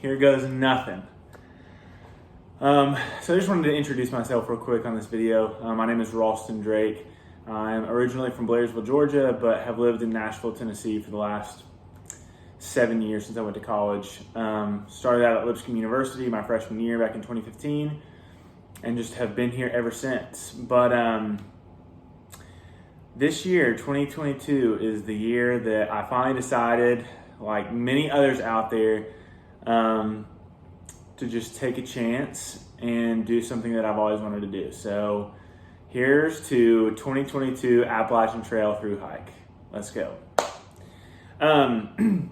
here goes nothing. So I just wanted to introduce myself real quick on this video. My name is Ralston Drake. I'm originally from Blairsville, Georgia, but have lived in Nashville, Tennessee for the last 7 years since I went to college. Started out at Lipscomb University my freshman year back in 2015, and just have been here ever since. But this year, 2022, is the year that I finally decided, like many others out there, to just take a chance and do something that I've always wanted to do. So here's to 2022 Appalachian Trail through hike. Let's go. So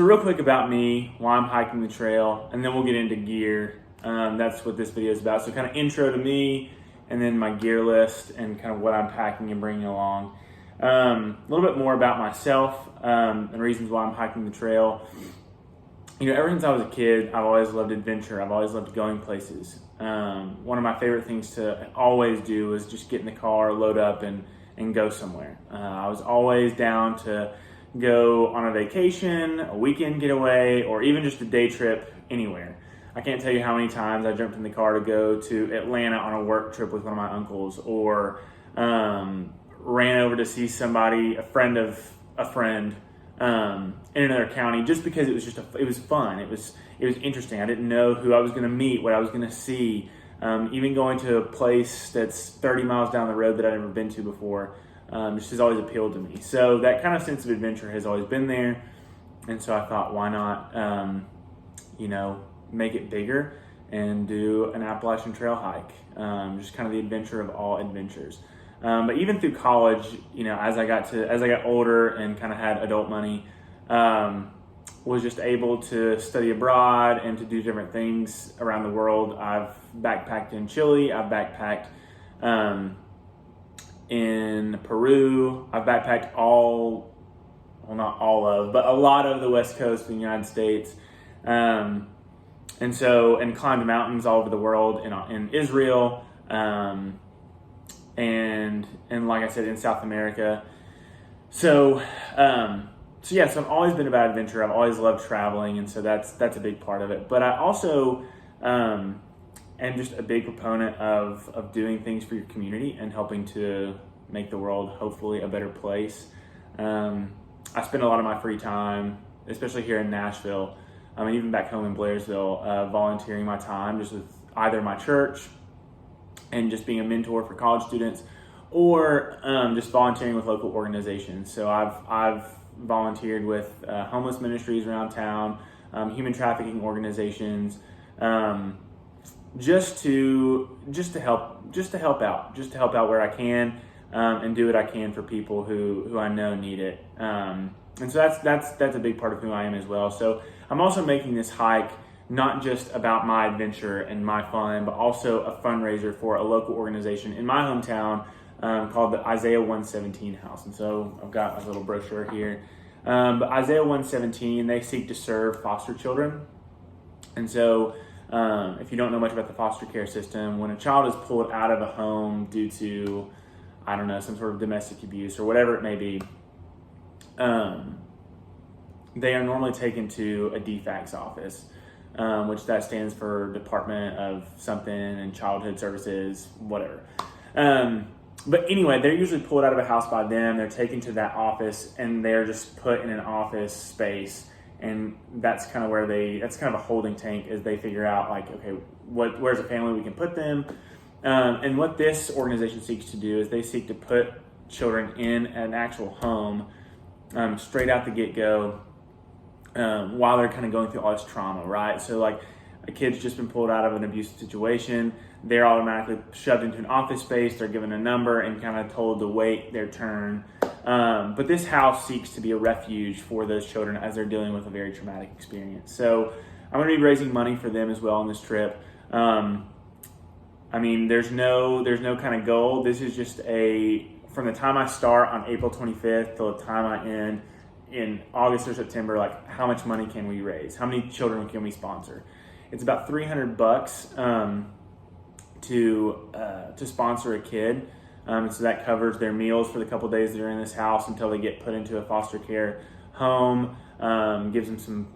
real quick about me, why I'm hiking the trail, and then we'll get into gear. That's what this video is about. So kind of intro to me, and then my gear list, and kind of what I'm packing and bringing along. A little bit more about myself, and reasons why I'm hiking the trail. You know, ever since I was a kid, I've always loved adventure. I've always loved going places. One of my favorite things to always do is just get in the car, load up, and go somewhere. I was always down to go on a vacation, a weekend getaway, or even just a day trip anywhere. I can't tell you how many times I jumped in the car to go to Atlanta on a work trip with one of my uncles, or ran over to see somebody, a friend of a friend, in another county, just because it was it was fun. It was interesting. I didn't know who I was going to meet, what I was going to see. Even going to a place that's 30 miles down the road that I'd never been to before, just has always appealed to me. So that kind of sense of adventure has always been there. And so I thought, why not, make it bigger and do an Appalachian Trail hike. Just kind of the adventure of all adventures. But even through college, as I got older and kind of had adult money, was just able to study abroad and to do different things around the world. I've backpacked in Chile. I've backpacked in Peru. I've backpacked not all of, but a lot of the West Coast of the United States. And climbed mountains all over the world in Israel, and like I said, in South America. So I've always been about adventure. I've always loved traveling, and so that's a big part of it. But I also am just a big proponent of doing things for your community and helping to make the world hopefully a better place. I spend a lot of my free time, especially here in Nashville, even back home in Blairsville, volunteering my time just with either my church and just being a mentor for college students, or just volunteering with local organizations. So I've volunteered with homeless ministries around town, human trafficking organizations, just to help out where I can, and do what I can for people who I know need it. And so that's a big part of who I am as well. So I'm also making this hike not just about my adventure and my fun, but also a fundraiser for a local organization in my hometown called the Isaiah 117 House. And so I've got my little brochure here. But Isaiah 117, they seek to serve foster children. And so if you don't know much about the foster care system, when a child is pulled out of a home due to, some sort of domestic abuse or whatever it may be, they are normally taken to a DFACS office, which that stands for Department of something and Childhood Services, whatever. But anyway, they're usually pulled out of a house by them. They're taken to that office, and they're just put in an office space. And that's kind of that's kind of a holding tank as they figure out, like, okay, where's a family we can put them? And what this organization seeks to do is they seek to put children in an actual home, straight out the get-go, while they're kind of going through all this trauma, right? So like a kid's just been pulled out of an abusive situation, they're automatically shoved into an office space, they're given a number and kind of told to wait their turn. But this house seeks to be a refuge for those children as they're dealing with a very traumatic experience. So I'm going to be raising money for them as well on this trip. There's no kind of goal. This is just from the time I start on April 25th till the time I end in August or September, like how much money can we raise? How many children can we sponsor? It's about $300 to sponsor a kid. So that covers their meals for the couple days they're in this house until they get put into a foster care home. Gives them some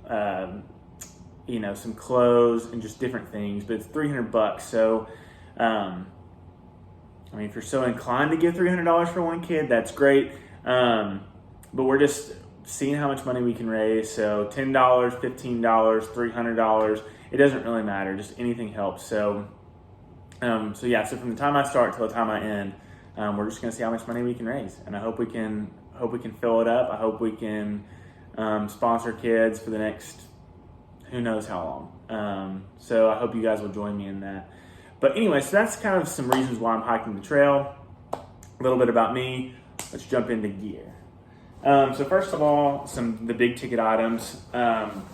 some clothes and just different things, but it's $300. So, if you're so inclined to give $300 for one kid, that's great. But we're just seeing how much money we can raise. So $10, $15, $300, it doesn't really matter. Just anything helps. So from the time I start till the time I end, we're just going to see how much money we can raise. And I hope we can fill it up. I hope we can sponsor kids for the next who knows how long. So I hope you guys will join me in that. But anyway, so that's kind of some reasons why I'm hiking the trail. A little bit about me. Let's jump into gear. So first of all, the big ticket items.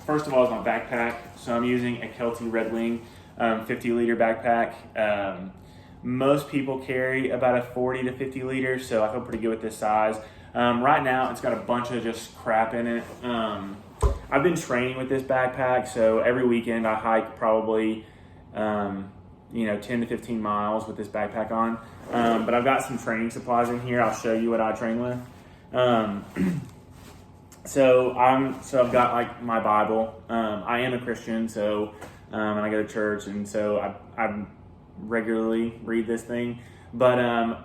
First of all is my backpack. So I'm using a Kelty Red Wing 50 liter backpack. Most people carry about a 40 to 50 liters, so I feel pretty good with this size. Right now, it's got a bunch of just crap in it. I've been training with this backpack, so every weekend I hike probably 10 to 15 miles with this backpack on. But I've got some training supplies in here. I'll show you what I train with. So I've got like my Bible. I am a Christian, so and I go to church, and so I regularly read this thing. But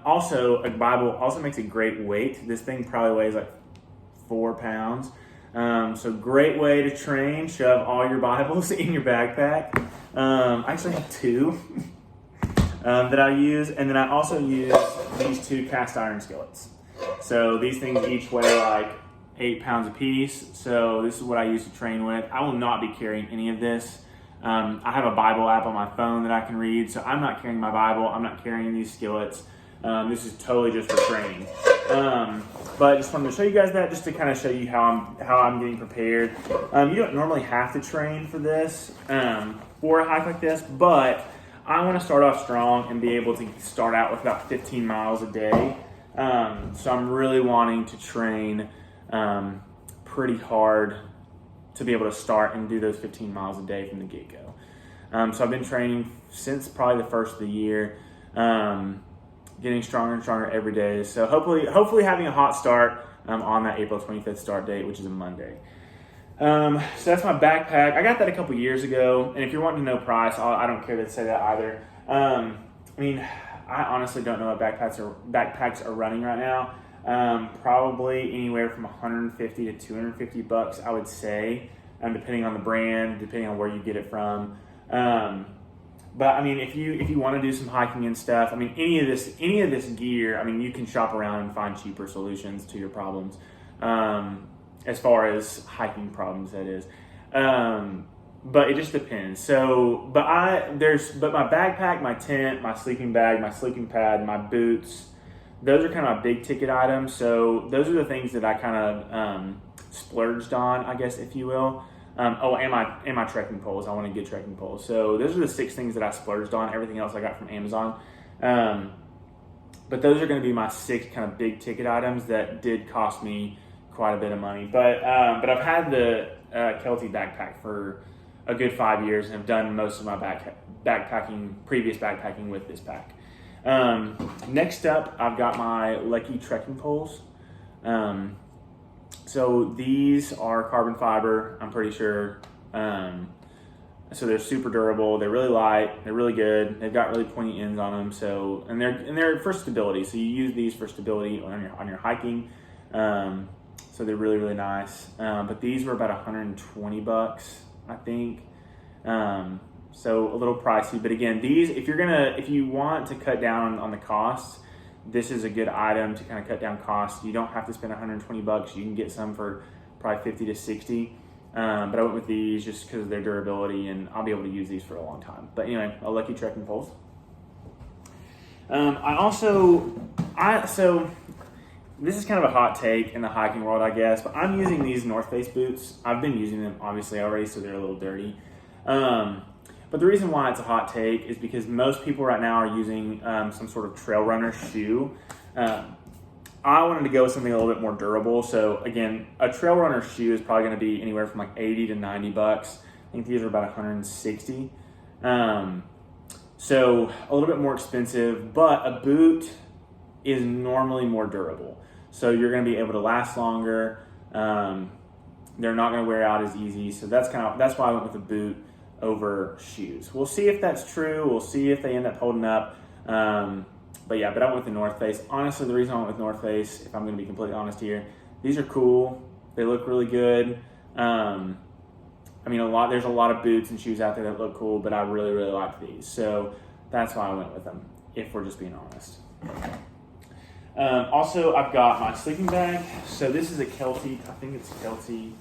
also a Bible also makes a great weight. This thing probably weighs like 4 pounds. So great way to train. Shove all your Bibles in your backpack. I actually have 2 that I use, and then I also use these 2 cast iron skillets. So these things each weigh like 8 pounds a piece. So this is what I use to train with. I will not be carrying any of this. I have a Bible app on my phone that I can read, so I'm not carrying my Bible. I'm not carrying these skillets. This is totally just for training. But I just wanted to show you guys that, just to kind of show you how I'm getting prepared. You don't normally have to train for this, for a hike like this, but I want to start off strong and be able to start out with about 15 miles a day. So I'm really wanting to train pretty hard to be able to start and do those 15 miles a day from the get-go. So I've been training since probably the first of the year, getting stronger and stronger every day. So hopefully having a hot start on that April 25th start date, which is a Monday. So that's my backpack. I got that a couple years ago, and if you're wanting to know price, I don't care to say that either. I honestly don't know what backpacks are running right now. Probably anywhere from $150 to $250, I would say, depending on the brand, depending on where you get it from. But if you want to do some hiking and stuff, any of this gear, you can shop around and find cheaper solutions to your problems, as far as hiking problems, that is. But it just depends. So, but my backpack, my tent, my sleeping bag, my sleeping pad, my boots, those are kind of my big ticket items. So those are the things that I kind of splurged on, I guess, if you will. And my trekking poles. I want to get trekking poles. So those are the 6 things that I splurged on. Everything else I got from Amazon. But those are going to be my 6 kind of big ticket items that did cost me quite a bit of money. But I've had the Kelty backpack for a good 5 years and have done most of my previous backpacking with this pack. Next up, I've got my Lucky trekking poles. So these are carbon fiber, I'm pretty sure. So they're super durable. They're really light. They're really good. They've got really pointy ends on them. So and they're for stability. So you use these for stability on your hiking. So they're really, really nice. But these were about $120, I think. So a little pricey. But again, these, if you want to cut down on the costs, this is a good item to kind of cut down costs. You don't have to spend $120. You can get some for probably 50 to 60. But I went with these just because of their durability, and I'll be able to use these for a long time. But anyway, a Lucky trekking poles. So this is kind of a hot take in the hiking world, I guess, but I'm using these North Face boots. I've been using them obviously already, so they're a little dirty. But the reason why it's a hot take is because most people right now are using some sort of trail runner shoe. I wanted to go with something a little bit more durable. So again, a trail runner shoe is probably going to be anywhere from like 80 to $90. I think these are about 160. So a little bit more expensive, but a boot is normally more durable. So you're going to be able to last longer. They're not going to wear out as easy. So that's why I went with a boot over shoes. We'll see if that's true. We'll see if they end up holding up. But I went with the North Face. Honestly, the reason I went with North Face, if I'm going to be completely honest here, these are cool. They look really good. There's a lot of boots and shoes out there that look cool, but I really, really like these. So that's why I went with them, if we're just being honest. Also, I've got my sleeping bag. So this is a Kelty, I think it's Kelty.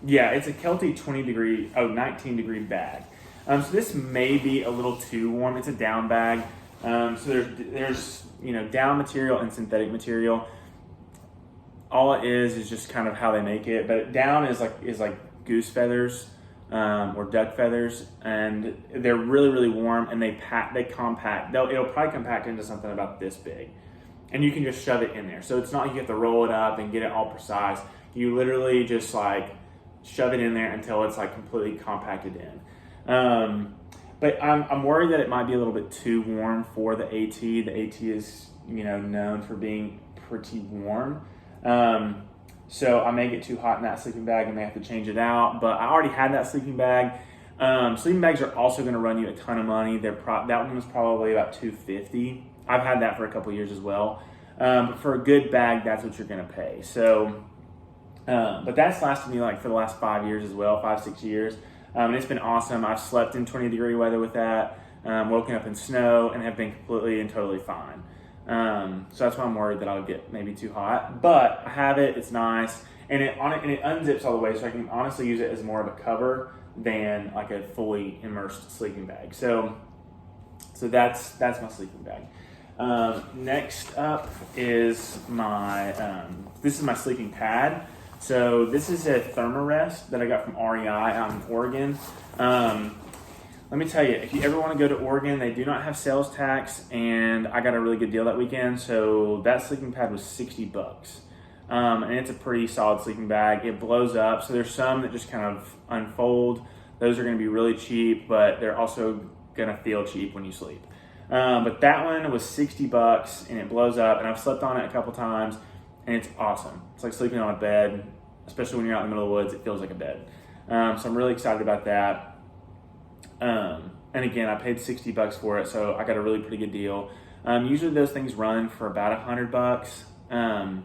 Yeah, it's a Kelty 19 degree bag. So this may be a little too warm. It's a down bag. So there's down material and synthetic material. All it is just kind of how they make it. But down is like goose feathers or duck feathers, and they're really, really warm, and they compact. It'll probably compact into something about this big, and you can just shove it in there. So it's not like you have to roll it up and get it all precise. You literally just like shove it in there until it's like completely compacted in. But I'm worried that it might be a little bit too warm for the AT. The AT is known for being pretty warm. So I may get too hot in that sleeping bag and may have to change it out, but I already had that sleeping bag. Sleeping bags are also going to run you a ton of money. That one was probably about $250. I've had that for a couple years as well. But for a good bag, that's what you're going to pay. So, but that's lasted me like for the last 5 years as well, 5-6 years. And it's been awesome. I've slept in 20 degree weather with that, woken up in snow, and have been completely and totally fine. So that's why I'm worried that I'll get maybe too hot, but I have it. It's nice, and it unzips all the way, so I can honestly use it as more of a cover than like a fully immersed sleeping bag. So that's my sleeping bag. Next up is this is my sleeping pad. So this is a Thermarest that I got from REI out in Oregon. Let me tell you, if you ever want to go to Oregon, they do not have sales tax, and I got a really good deal that weekend. So that sleeping pad was $60, and it's a pretty solid sleeping bag. It blows up, so there's some that just kind of unfold. Those are going to be really cheap, but they're also going to feel cheap when you sleep. But that one was $60, and it blows up, and I've slept on it a couple times, and it's awesome. It's like sleeping on a bed, especially when you're out in the middle of the woods. It feels like a bed. So I'm really excited about that. And again, I paid $60 for it, so I got a really pretty good deal. Usually those things run for about $100.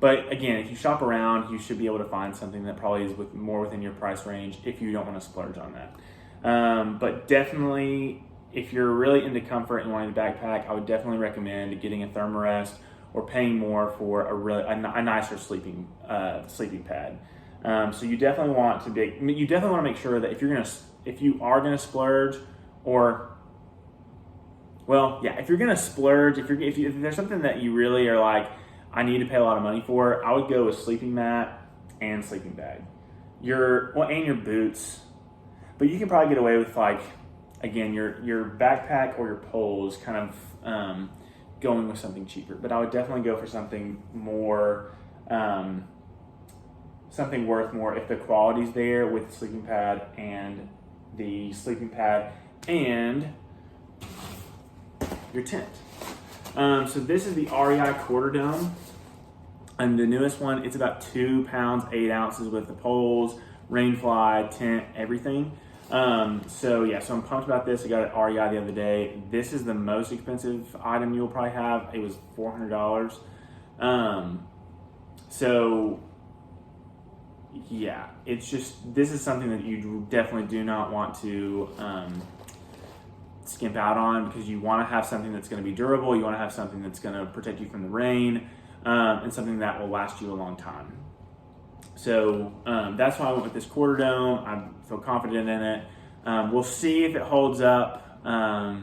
But again, if you shop around, you should be able to find something that probably is more within your price range if you don't want to splurge on that. But definitely, if you're really into comfort and wanting a backpack, I would definitely recommend getting a Thermarest or paying more for a nicer sleeping pad. So you definitely want to make sure that if you are gonna splurge, if you're gonna splurge, if there's something that you really are like, I need to pay a lot of money for, I would go with sleeping mat and sleeping bag. And your boots, but you can probably get away with your backpack or your poles kind of going with something cheaper. But I would definitely go for something more, something worth more if the quality's there with the sleeping pad and your tent. So this is the REI Quarter Dome, and the newest one. It's about 2 pounds 8 ounces with the poles, rainfly, tent, everything. So I'm pumped about this. I got it at REI the other day. This is the most expensive item you'll probably have. It was $400. This is something that you definitely do not want to skimp out on, because you want to have something that's going to be durable. You want to have something that's going to protect you from the rain, and something that will last you a long time. So that's why I went with this Quarter Dome. I feel confident in it. We'll see if it holds up, but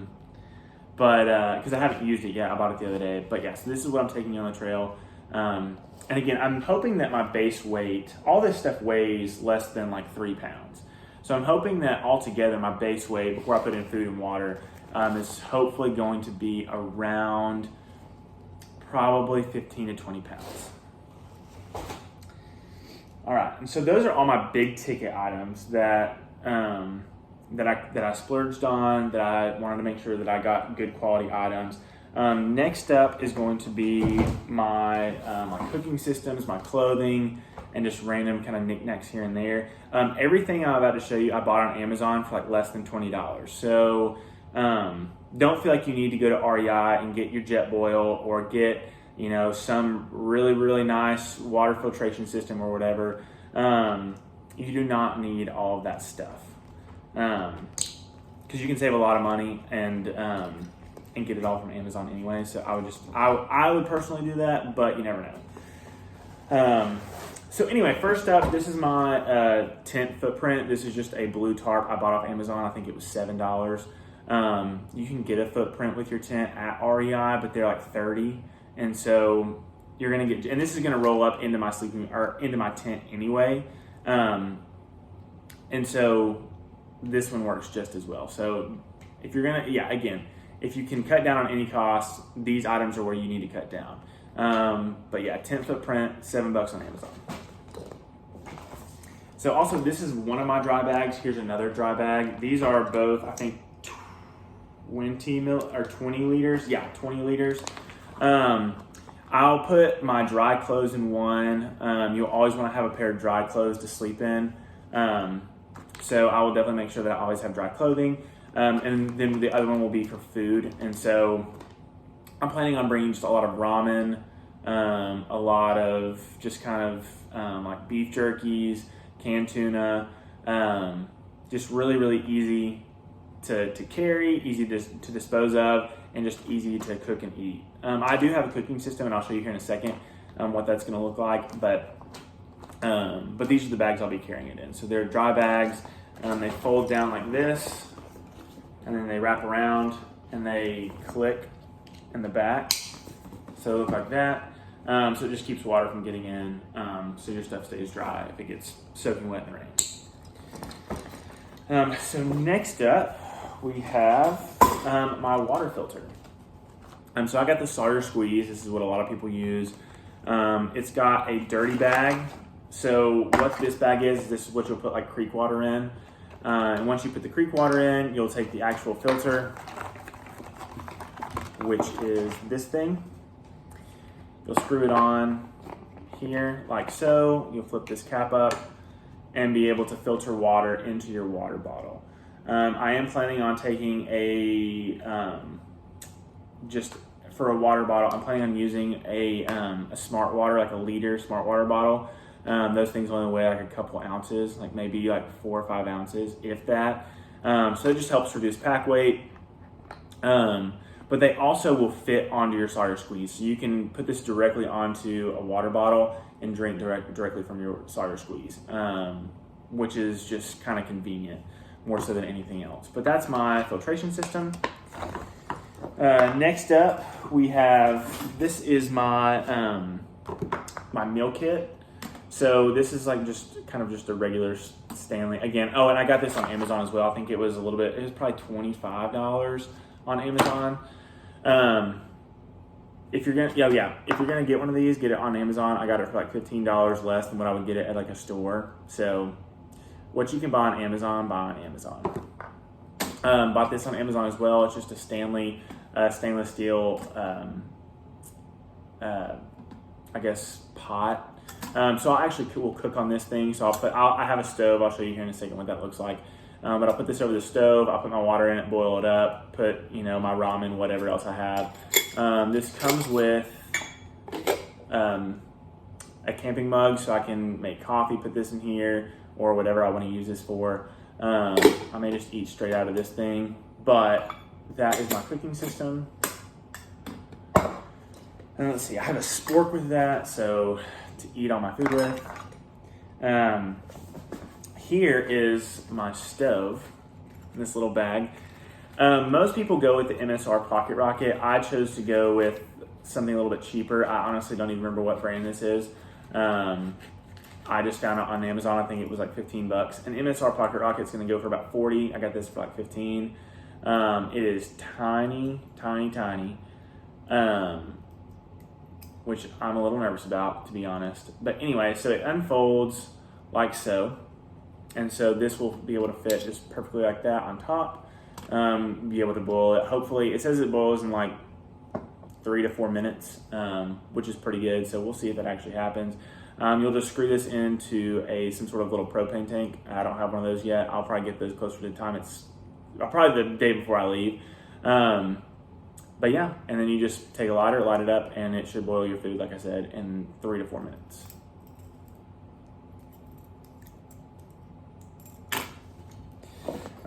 because I haven't used it yet. I bought it the other day. But so this is what I'm taking on the trail. And again, I'm hoping that my base weight, all this stuff weighs less than like 3 pounds. So I'm hoping that altogether my base weight, before I put in food and water, is hopefully going to be around probably 15 to 20 pounds. All right, and so those are all my big ticket items that I splurged on, that I wanted to make sure that I got good quality items. Next up is going to be my cooking systems, my clothing, and just random kind of knickknacks here and there. Everything I'm about to show you, I bought on Amazon for like less than $20. So don't feel like you need to go to REI and get your jet boil or get, you know, some really, really nice water filtration system or whatever. You do not need all of that stuff. Because you can save a lot of money and get it all from Amazon anyway. So I would personally do that, but you never know. So anyway, first up, this is my tent footprint. This is just a blue tarp I bought off Amazon. I think it was $7. You can get a footprint with your tent at REI, but they're like $30, and so you're gonna get. And this is gonna roll up into my into my tent anyway, and so this one works just as well. So if you're gonna, again, if you can cut down on any costs, these items are where you need to cut down. But yeah, tent footprint, $7 on Amazon. So also, this is one of my dry bags. Here's another dry bag. These are both, I think, 20 liters. Yeah, 20 liters. I'll put my dry clothes in one. You'll always want to have a pair of dry clothes to sleep in. So I will definitely make sure that I always have dry clothing. And then the other one will be for food. And so I'm planning on bringing just a lot of ramen, a lot of just kind of like beef jerkies, canned tuna, just really, really easy to carry, easy to dispose of, and just easy to cook and eat. I do have a cooking system, and I'll show you here in a second what that's going to look like. But these are the bags I'll be carrying it in. So they're dry bags. They fold down like this, and then they wrap around, and they click in the back. So they look like that. So it just keeps water from getting in, so your stuff stays dry if it gets soaking wet in the rain. So next up, we have my water filter. So I got the Sawyer Squeeze. This is what a lot of people use. It's got a dirty bag. So what this bag is this is what you'll put like creek water in. And once you put the creek water in, you'll take the actual filter, which is this thing. You'll screw it on here like so. You'll flip this cap up and be able to filter water into your water bottle. I am planning on taking just for a water bottle, I'm planning on using a smart water, like a liter smart water bottle. Those things only weigh like a couple ounces, like maybe like 4 or 5 ounces, if that. So it just helps reduce pack weight. But they also will fit onto your Sawyer Squeeze. So you can put this directly onto a water bottle and drink directly from your Sawyer Squeeze, which is just kind of convenient, more so than anything else. But that's my filtration system. Next up, we have, this is my my meal kit. So this is like just a regular Stanley. Again, and I got this on Amazon as well. I think it was probably $25 on Amazon. If you're gonna get one of these, get it on Amazon. I got it for like $15 less than what I would get it at like a store. So what you can buy on Amazon, buy on Amazon. Bought this on Amazon as well. It's just a Stanley stainless steel, I guess, pot. So I actually will cook on this thing. So I have a stove. I'll show you here in a second what that looks like. But I'll put this over the stove. I'll put my water in it, boil it up, put my ramen, whatever else I have. This comes with a camping mug, so I can make coffee, put this in here, or whatever I want to use this for. I may just eat straight out of this thing, but that is my cooking system. And let's see, I have a spork with that, so to eat all my food with. Here is my stove in this little bag. Most people go with the MSR Pocket Rocket. I chose to go with something a little bit cheaper. I honestly don't even remember what brand this is. I just found it on Amazon. I think it was like $15. An MSR Pocket Rocket's gonna go for about $40. I got this for like $15. It is tiny, tiny, tiny. Which I'm a little nervous about, to be honest. But anyway, so it unfolds like so. And so this will be able to fit just perfectly like that on top. Be able to boil it. Hopefully, it says it boils in like 3 to 4 minutes, which is pretty good. So we'll see if that actually happens. You'll just screw this into some sort of little propane tank. I don't have one of those yet. I'll probably get those closer to the time. It's probably the day before I leave. But yeah, and then you just take a lighter, light it up, and it should boil your food, like I said, in 3 to 4 minutes.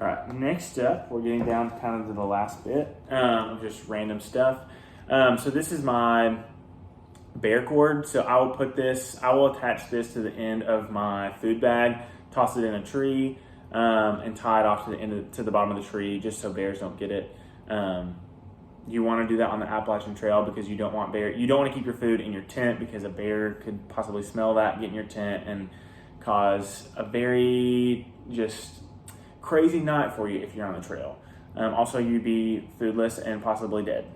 All right, next up, we're getting down kind of to the last bit of just random stuff. So this is my bear cord. So I will attach this to the end of my food bag, toss it in a tree, and tie it off to the bottom of the tree just so bears don't get it. You want to do that on the Appalachian Trail because you don't want to keep your food in your tent because a bear could possibly smell that, get in your tent, and cause a very just crazy night for you if you're on the trail. Also, you'd be foodless and possibly dead.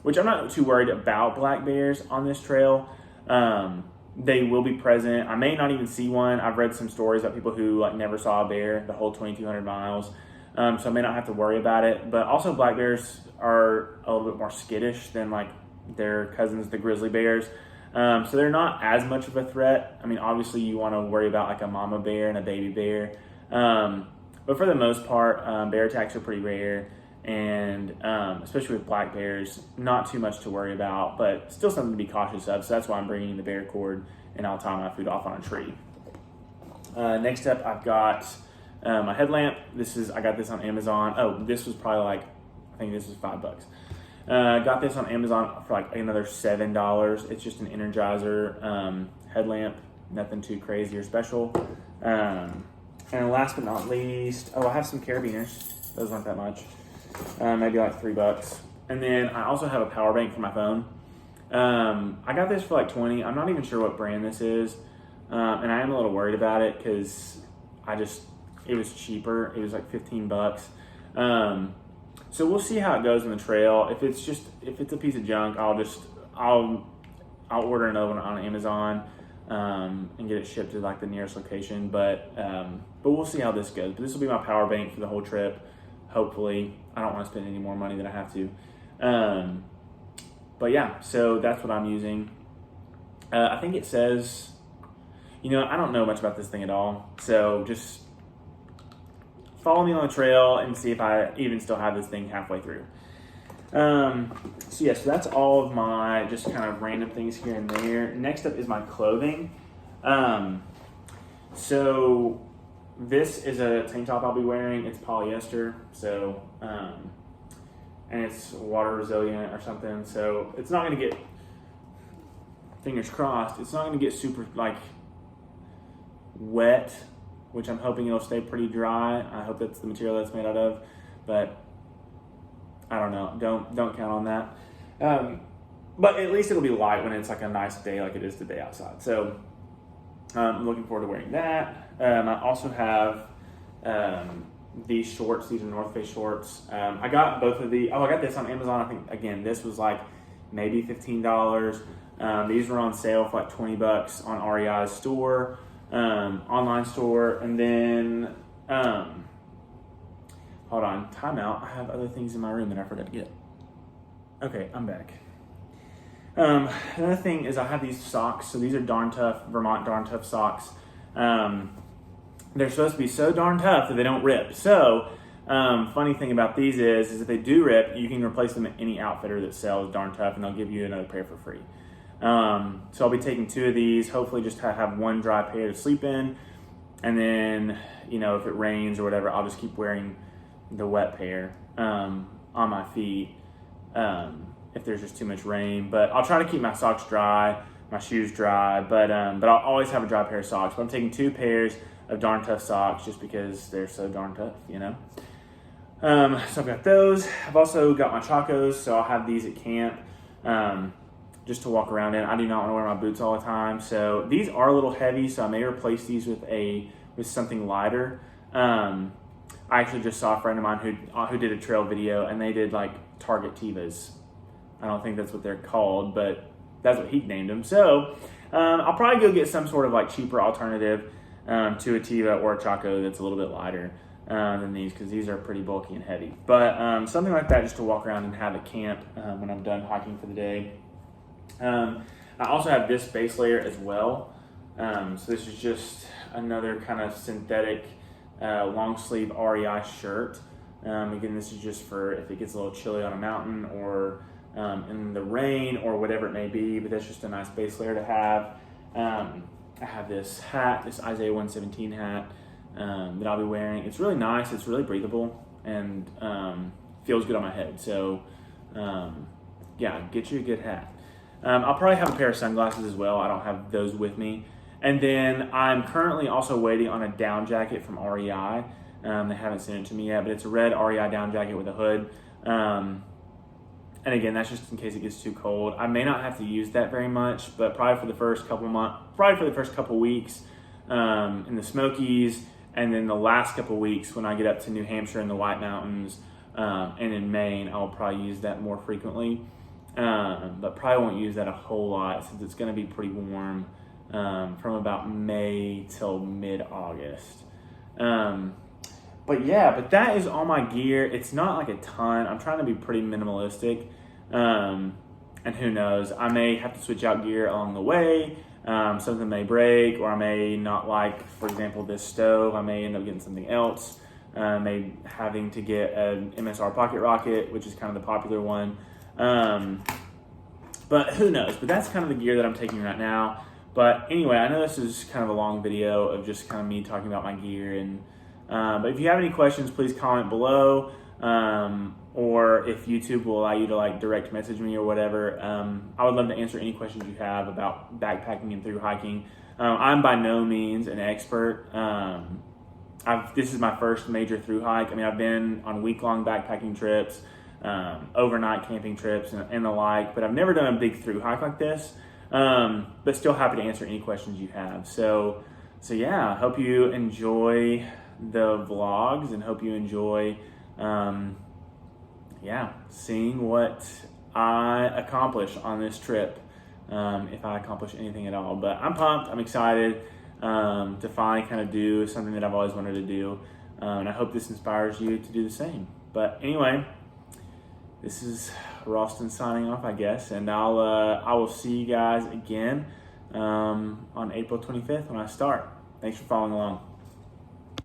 Which I'm not too worried about black bears on this trail. They will be present. I may not even see one. I've read some stories about people who never saw a bear the whole 2,200 miles. So I may not have to worry about it. But also black bears are a little bit more skittish than their cousins, the grizzly bears. So they're not as much of a threat. I mean, obviously you want to worry about a mama bear and a baby bear. But for the most part, bear attacks are pretty rare. And especially with black bears, not too much to worry about, but still something to be cautious of. So that's why I'm bringing the bear cord, and I'll tie my food off on a tree. Next up, I've got my headlamp. I got this on Amazon. Oh, this was probably I think this was $5. Got this on Amazon for another $7. It's just an Energizer headlamp, nothing too crazy or special. And last but not least, I have some carabiners. Those aren't that much. Maybe $3. And then I also have a power bank for my phone. I got this for $20. I'm not even sure what brand this is. And I am a little worried about it because it was cheaper. It was $15. So we'll see how it goes on the trail. If it's a piece of junk, I'll order another one on Amazon, and get it shipped to the nearest location. But we'll see how this goes. But this will be my power bank for the whole trip. Hopefully, I don't want to spend any more money than I have to. But yeah, so that's what I'm using. I think it says, I don't know much about this thing at all. So just follow me on the trail and see if I even still have this thing halfway through. So that's all of my just kind of random things here and there. Next up is my clothing. So this is a tank top I'll be wearing. It's polyester, so and it's water resilient or something. So it's not going to get, fingers crossed, it's not going to get super wet, which I'm hoping it'll stay pretty dry. I hope that's the material that's made out of, but I don't know. Don't count on that. But at least it'll be light when it's a nice day like it is today outside. So I'm looking forward to wearing that. I also have these shorts. These are North Face shorts. I got both of these. I got this on Amazon. I think, again, this was maybe $15. These were on sale for $20 on REI's store, online store. And then, hold on, time out. I have other things in my room that I forgot to get. Okay, I'm back. Another thing is I have these socks. So these are Darn Tough, Vermont Darn Tough socks. They're supposed to be so darn tough that they don't rip. So, funny thing about these is if they do rip, you can replace them at any outfitter that sells Darn Tough, and they'll give you another pair for free. So I'll be taking 2 of these, hopefully just have one dry pair to sleep in. And then, if it rains or whatever, I'll just keep wearing the wet pair on my feet if there's just too much rain. But I'll try to keep my socks dry, my shoes dry, but I'll always have a dry pair of socks. But I'm taking 2 pairs of Darn Tough socks just because they're so darn tough, So I've got those. I've also got my Chacos, so I'll have these at camp just to walk around in. I do not want to wear my boots all the time, so these are a little heavy, so I may replace these with something lighter. I actually just saw a friend of mine who did a trail video, and they did Target Tevas. I don't think that's what they're called, but that's what he named them. So I'll probably go get some sort of cheaper alternative to a Teva or a Chaco that's a little bit lighter. than these, because these are pretty bulky and heavy. But something like that just to walk around and have at camp when I'm done hiking for the day. I also have this base layer as well. So this is just another kind of synthetic long sleeve REI shirt. Again, this is just for if it gets a little chilly on a mountain or in the rain or whatever it may be, but that's just a nice base layer to have. I have this hat, this Isaiah 117 hat that I'll be wearing. It's really nice, it's really breathable, and feels good on my head. So yeah, get you a good hat. I'll probably have a pair of sunglasses as well. I don't have those with me. And then I'm currently also waiting on a down jacket from REI. They haven't sent it to me yet, but it's a red REI down jacket with a hood. And again, that's just in case it gets too cold. I may not have to use that very much, but probably for the first couple weeks in the Smokies, and then the last couple weeks when I get up to New Hampshire and the White Mountains and in Maine, I'll probably use that more frequently. But probably won't use that a whole lot since it's going to be pretty warm from about May till mid-August. But that is all my gear. It's not like a ton. I'm trying to be pretty minimalistic. And who knows, I may have to switch out gear along the way. Something may break, or I may not like, for example, this stove. I may end up getting something else. May having to get an MSR pocket rocket, which is kind of the popular one. But who knows? But that's kind of the gear that I'm taking right now. But anyway, I know this is kind of a long video of just kind of me talking about my gear. And but if you have any questions, please comment below. Or if YouTube will allow you to like direct message me or whatever, I would love to answer any questions you have about backpacking and through hiking. I'm by no means an expert. This is my first major through hike. I mean, I've been on week-long backpacking trips, overnight camping trips and the like, but I've never done a big through hike like this. But still happy to answer any questions you have. So yeah, I hope you enjoy the vlogs and hope you enjoy, seeing what I accomplish on this trip, if I accomplish anything at all. But I'm pumped, I'm excited to finally kind of do something that I've always wanted to do, and I hope this inspires you to do the same. But anyway, this is Ralston signing off, I guess, and I will see you guys again on April 25th when I start. Thanks for following along.